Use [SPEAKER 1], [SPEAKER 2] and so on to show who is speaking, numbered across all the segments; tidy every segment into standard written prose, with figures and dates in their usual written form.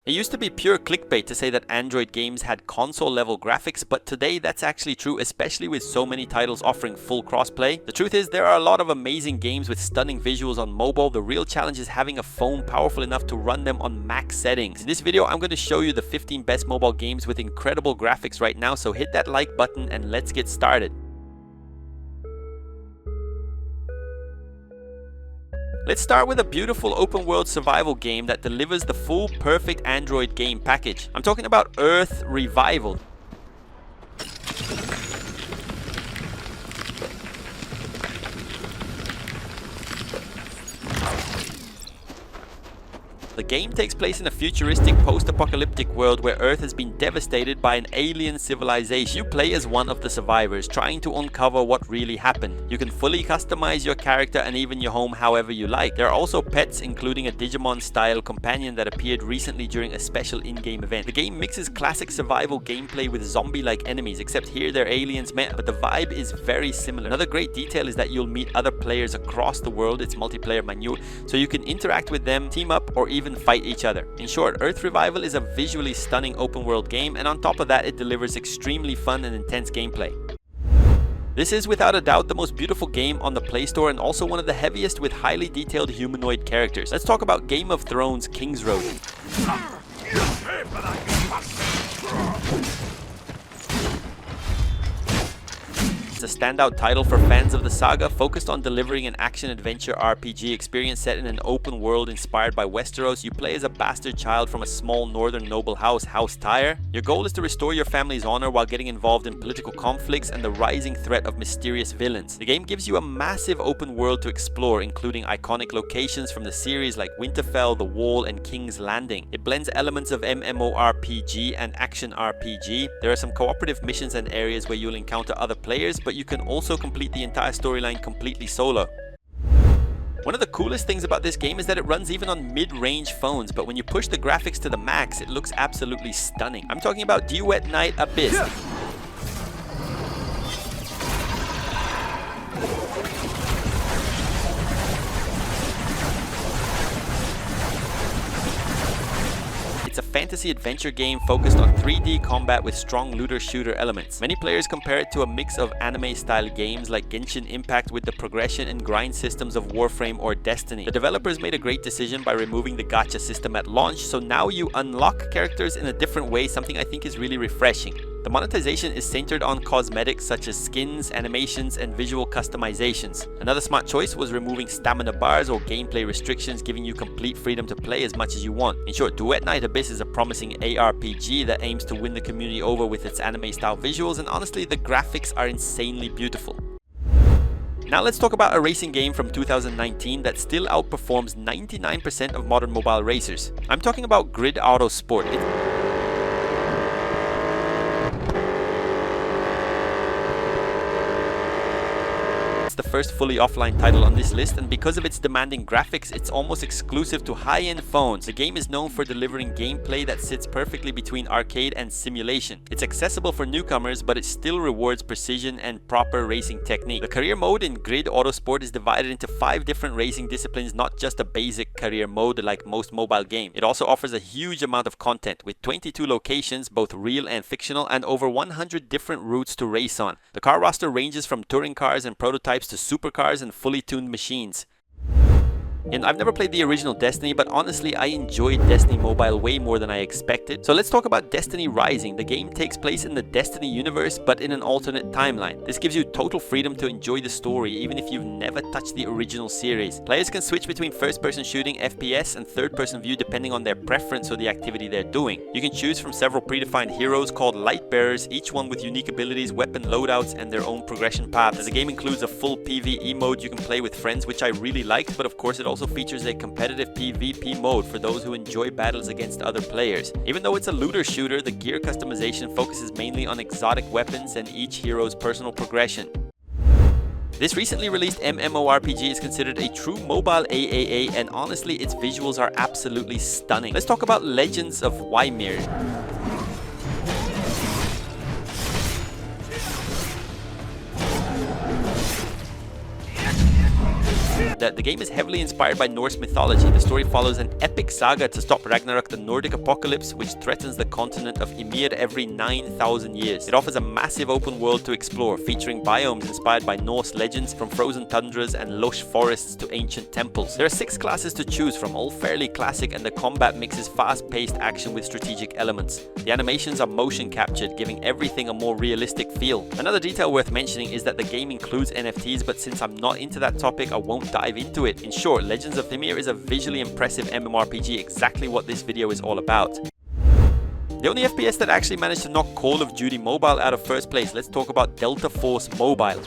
[SPEAKER 1] It used to be pure clickbait to say that Android games had console-level graphics, but today that's actually true, especially with so many titles offering full crossplay. The truth is, there are a lot of amazing games with stunning visuals on mobile. The real challenge is having a phone powerful enough to run them on max settings. In this video, I'm going to show you the 15 best mobile games with incredible graphics right now, so hit that like button and let's get started. Let's start with a beautiful open world survival game that delivers the full perfect Android game package. I'm talking about Earth Revival. The game takes place in a futuristic post-apocalyptic world where Earth has been devastated by an alien civilization. You play as one of the survivors, trying to uncover what really happened. You can fully customize your character and even your home however you like. There are also pets, including a Digimon-style companion that appeared recently during a special in-game event. The game mixes classic survival gameplay with zombie-like enemies, except here they're aliens, but the vibe is very similar. Another great detail is that you'll meet other players across the world. It's multiplayer manual, so you can interact with them, team up, or even fight each other. In short, Earth Revival is a visually stunning open world game, and on top of that, it delivers extremely fun and intense gameplay. This is without a doubt the most beautiful game on the Play Store and also one of the heaviest with highly detailed humanoid characters. Let's talk about Game of Thrones King's Road. It's a standout title for fans of the saga, focused on delivering an action-adventure RPG experience set in an open world inspired by Westeros. You play as a bastard child from a small northern noble house, House Tyre. Your goal is to restore your family's honor while getting involved in political conflicts and the rising threat of mysterious villains. The game gives you a massive open world to explore, including iconic locations from the series like Winterfell, The Wall, and King's Landing. It blends elements of MMORPG and action RPG. There are some cooperative missions and areas where you'll encounter other players, but you can also complete the entire storyline completely solo. One of the coolest things about this game is that it runs even on mid-range phones, but when you push the graphics to the max, it looks absolutely stunning. I'm talking about DUET Night Abyss. Yeah. It's a fantasy adventure game focused on 3D combat with strong looter-shooter elements. Many players compare it to a mix of anime-style games like Genshin Impact with the progression and grind systems of Warframe or Destiny. The developers made a great decision by removing the gacha system at launch, so now you unlock characters in a different way, something I think is really refreshing. The monetization is centered on cosmetics such as skins, animations, and visual customizations. Another smart choice was removing stamina bars or gameplay restrictions, giving you complete freedom to play as much as you want. In short, DUET Night Abyss is a promising ARPG that aims to win the community over with its anime-style visuals, and honestly, the graphics are insanely beautiful. Now let's talk about a racing game from 2019 that still outperforms 99% of modern mobile racers. I'm talking about Grid AUTOSPORT. The first fully offline title on this list, and because of its demanding graphics, it's almost exclusive to high-end phones. The game is known for delivering gameplay that sits perfectly between arcade and simulation. It's accessible for newcomers, but it still rewards precision and proper racing technique. The career mode in Grid AUTOSPORT is divided into 5 different racing disciplines, not just a basic career mode like most mobile games. It also offers a huge amount of content, with 22 locations, both real and fictional, and over 100 different routes to race on. The car roster ranges from touring cars and prototypes to supercars and fully tuned machines. And I've never played the original Destiny, but honestly, I enjoyed Destiny Mobile way more than I expected. So let's talk about Destiny Rising. The game takes place in the Destiny universe, but in an alternate timeline. This gives you total freedom to enjoy the story, even if you've never touched the original series. Players can switch between first-person shooting, FPS, and third-person view depending on their preference or the activity they're doing. You can choose from several predefined heroes called Light Bearers, each one with unique abilities, weapon loadouts, and their own progression paths. The game includes a full PvE mode you can play with friends, which I really liked, but of course it also features a competitive PvP mode for those who enjoy battles against other players. Even though it's a looter shooter, the gear customization focuses mainly on exotic weapons and each hero's personal progression. This recently released MMORPG is considered a true mobile AAA, and honestly, its visuals are absolutely stunning. Let's talk about Legends of YMIR. The game is heavily inspired by Norse mythology. The story follows an epic saga to stop Ragnarok, the Nordic apocalypse, which threatens the continent of YMIR every 9,000 years. It offers a massive open world to explore, featuring biomes inspired by Norse legends, from frozen tundras and lush forests to ancient temples. There are 6 classes to choose from, all fairly classic, and the combat mixes fast-paced action with strategic elements. The animations are motion captured, giving everything a more realistic feel. Another detail worth mentioning is that the game includes NFTs, but since I'm not into that topic, I won't dive into it. In short, Legends of YMIR is a visually impressive MMORPG, exactly what this video is all about. The only FPS that actually managed to knock Call of Duty Mobile out of first place, let's talk about Delta Force Mobile.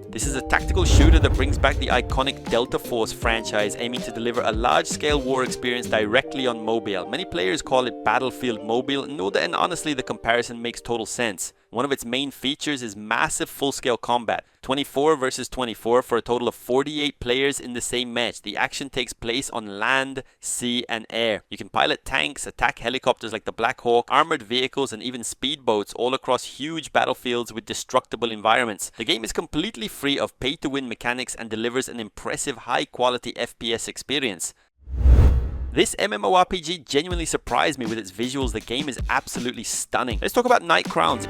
[SPEAKER 1] This is a tactical shooter that brings back the iconic Delta Force franchise, aiming to deliver a large-scale war experience directly on mobile. Many players call it Battlefield Mobile, and honestly the comparison makes total sense. One of its main features is massive full-scale combat, 24 versus 24 for a total of 48 players in the same match. The action takes place on land, sea and air. You can pilot tanks, attack helicopters like the Black Hawk, armored vehicles and even speedboats all across huge battlefields with destructible environments. The game is completely free of pay-to-win mechanics and delivers an impressive high-quality FPS experience. This MMORPG genuinely surprised me with its visuals. The game is absolutely stunning. Let's talk about Night Crowns.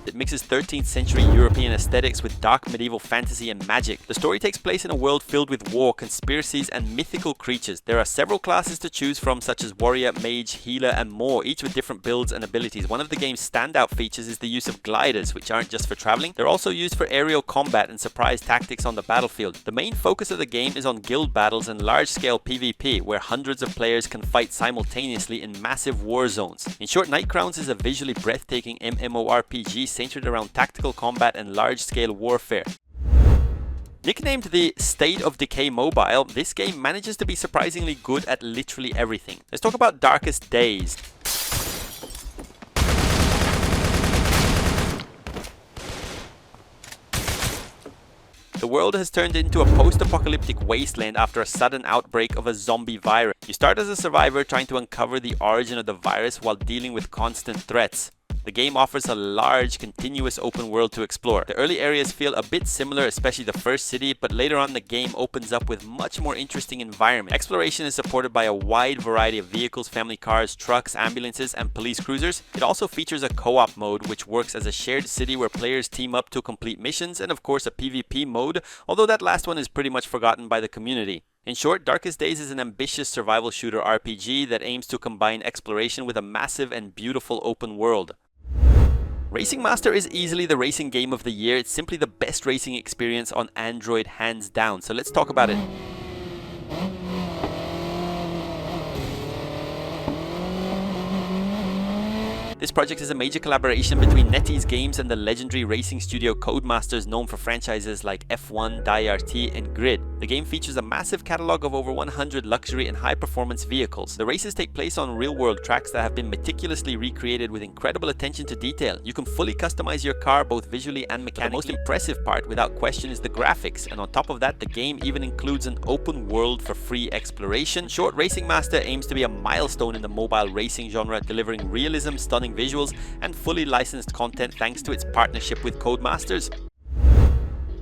[SPEAKER 1] It mixes 13th century European aesthetics with dark medieval fantasy and magic. The story takes place in a world filled with war, conspiracies and mythical creatures. There are several classes to choose from, such as warrior, mage, healer and more, each with different builds and abilities. One of the game's standout features is the use of gliders, which aren't just for traveling. They're also used for aerial combat and surprise tactics on the battlefield. The main focus of the game is on guild battles and large-scale PvP, where hundreds of players can fight simultaneously in massive war zones. In short, Night Crowns is a visually breathtaking MMORPG centered around tactical combat and large-scale warfare. Nicknamed the State of Decay Mobile, this game manages to be surprisingly good at literally everything. Let's talk about Darkest Days. The world has turned into a post-apocalyptic wasteland after a sudden outbreak of a zombie virus. You start as a survivor trying to uncover the origin of the virus while dealing with constant threats. The game offers a large, continuous open world to explore. The early areas feel a bit similar, especially the first city, but later on the game opens up with much more interesting environment. Exploration is supported by a wide variety of vehicles, family cars, trucks, ambulances, and police cruisers. It also features a co-op mode, which works as a shared city where players team up to complete missions, and of course a PvP mode, although that last one is pretty much forgotten by the community. In short, Darkest Days is an ambitious survival shooter RPG that aims to combine exploration with a massive and beautiful open world. Racing Master is easily the racing game of the year. It's simply the best racing experience on Android, hands down. So let's talk about it. This project is a major collaboration between NetEase Games and the legendary racing studio Codemasters, known for franchises like F1, DiRT, and Grid. The game features a massive catalog of over 100 luxury and high-performance vehicles. The races take place on real-world tracks that have been meticulously recreated with incredible attention to detail. You can fully customize your car both visually and mechanically. The most impressive part, without question, is the graphics, and on top of that, the game even includes an open world for free exploration. In short, Racing Master aims to be a milestone in the mobile racing genre, delivering realism, stunning visuals, and fully licensed content thanks to its partnership with Codemasters.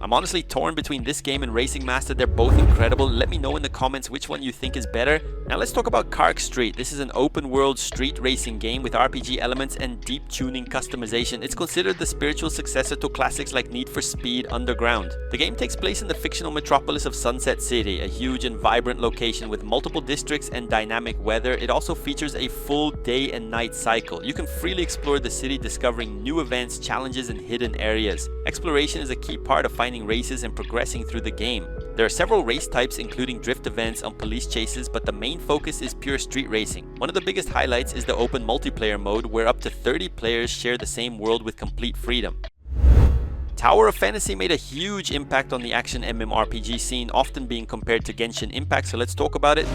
[SPEAKER 1] I'm honestly torn between this game and Racing Master. They're both incredible. Let me know in the comments which one you think is better. Now let's talk about CARX Street. This is an open world street racing game with RPG elements and deep tuning customization. It's considered the spiritual successor to classics like Need for Speed Underground. The game takes place in the fictional metropolis of Sunset City, a huge and vibrant location with multiple districts and dynamic weather. It also features a full day and night cycle. You can freely explore the city, discovering new events, challenges, and hidden areas. Exploration is a key part of finding races and progressing through the game. There are several race types, including drift events and police chases, but the main focus is pure street racing. One of the biggest highlights is the open multiplayer mode, where up to 30 players share the same world with complete freedom. Tower of Fantasy made a huge impact on the action MMORPG scene, often being compared to Genshin Impact, so let's talk about it.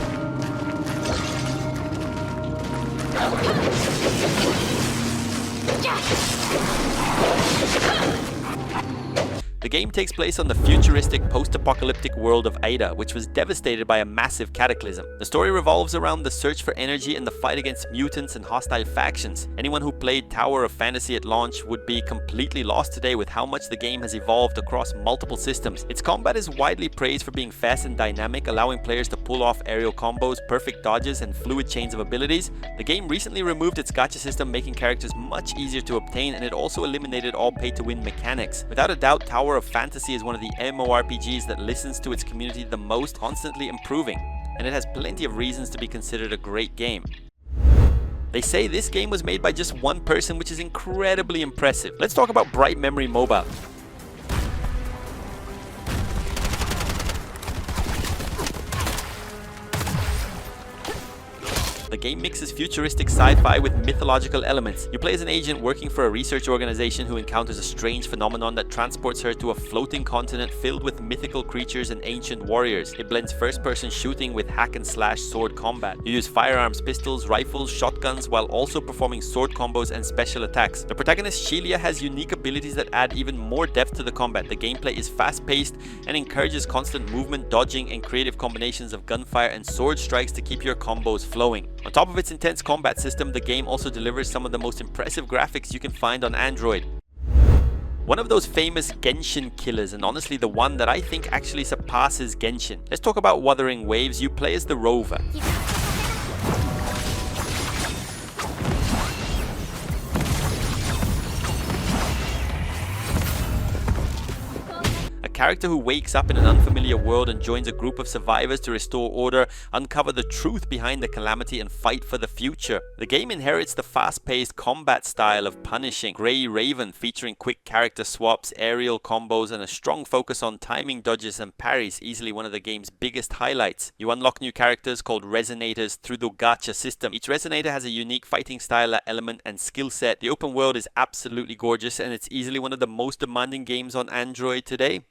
[SPEAKER 1] The game takes place on the futuristic post-apocalyptic world of Ada, which was devastated by a massive cataclysm. The story revolves around the search for energy and the fight against mutants and hostile factions. Anyone who played Tower of Fantasy at launch would be completely lost today with how much the game has evolved across multiple systems. Its combat is widely praised for being fast and dynamic, allowing players to pull off aerial combos, perfect dodges, and fluid chains of abilities. The game recently removed its gacha system, making characters much easier to obtain, and it also eliminated all pay-to-win mechanics. Without a doubt, Tower of Fantasy is one of the MMORPGs that listens to its community the most, constantly improving, and it has plenty of reasons to be considered a great game. They say this game was made by just one person, which is incredibly impressive. Let's talk about Bright Memory Mobile. The game mixes futuristic sci-fi with mythological elements. You play as an agent working for a research organization who encounters a strange phenomenon that transports her to a floating continent filled with mythical creatures and ancient warriors. It blends first-person shooting with hack-and-slash sword combat. You use firearms, pistols, rifles, shotguns, while also performing sword combos and special attacks. The protagonist Shelia has unique abilities that add even more depth to the combat. The gameplay is fast-paced and encourages constant movement, dodging, and creative combinations of gunfire and sword strikes to keep your combos flowing. On top of its intense combat system, the game also delivers some of the most impressive graphics you can find on Android. One of those famous Genshin killers, and honestly the one that I think actually surpasses Genshin. Let's talk about Wuthering Waves. You play as the Rover. Character who wakes up in an unfamiliar world and joins a group of survivors to restore order, uncover the truth behind the calamity, and fight for the future. The game inherits the fast-paced combat style of Punishing Grey Raven, featuring quick character swaps, aerial combos, and a strong focus on timing dodges and parries, easily one of the game's biggest highlights. You unlock new characters called Resonators through the gacha system. Each Resonator has a unique fighting style, element, and skill set. The open world is absolutely gorgeous, and it's easily one of the most demanding games on Android today.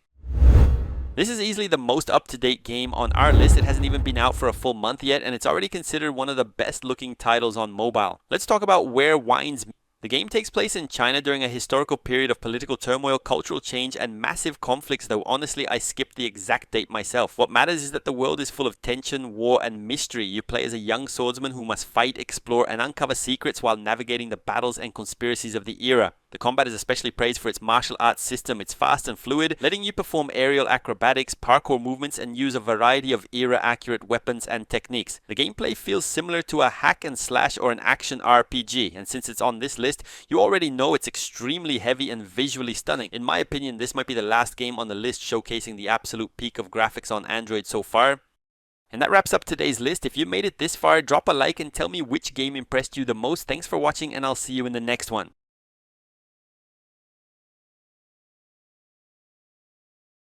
[SPEAKER 1] This is easily the most up-to-date game on our list. It hasn't even been out for a full month yet, and it's already considered one of the best-looking titles on mobile. Let's talk about Where Wines Meet. The game takes place in China during a historical period of political turmoil, cultural change, and massive conflicts, though honestly I skipped the exact date myself. What matters is that the world is full of tension, war, and mystery. You play as a young swordsman who must fight, explore, and uncover secrets while navigating the battles and conspiracies of the era. The combat is especially praised for its martial arts system. It's fast and fluid, letting you perform aerial acrobatics, parkour movements, and use a variety of era-accurate weapons and techniques. The gameplay feels similar to a hack and slash or an action RPG, and since it's on this list, you already know it's extremely heavy and visually stunning. In my opinion, this might be the last game on the list showcasing the absolute peak of graphics on Android so far. And that wraps up today's list. If you made it this far, drop a like and tell me which game impressed you the most. Thanks for watching, and I'll see you in the next one.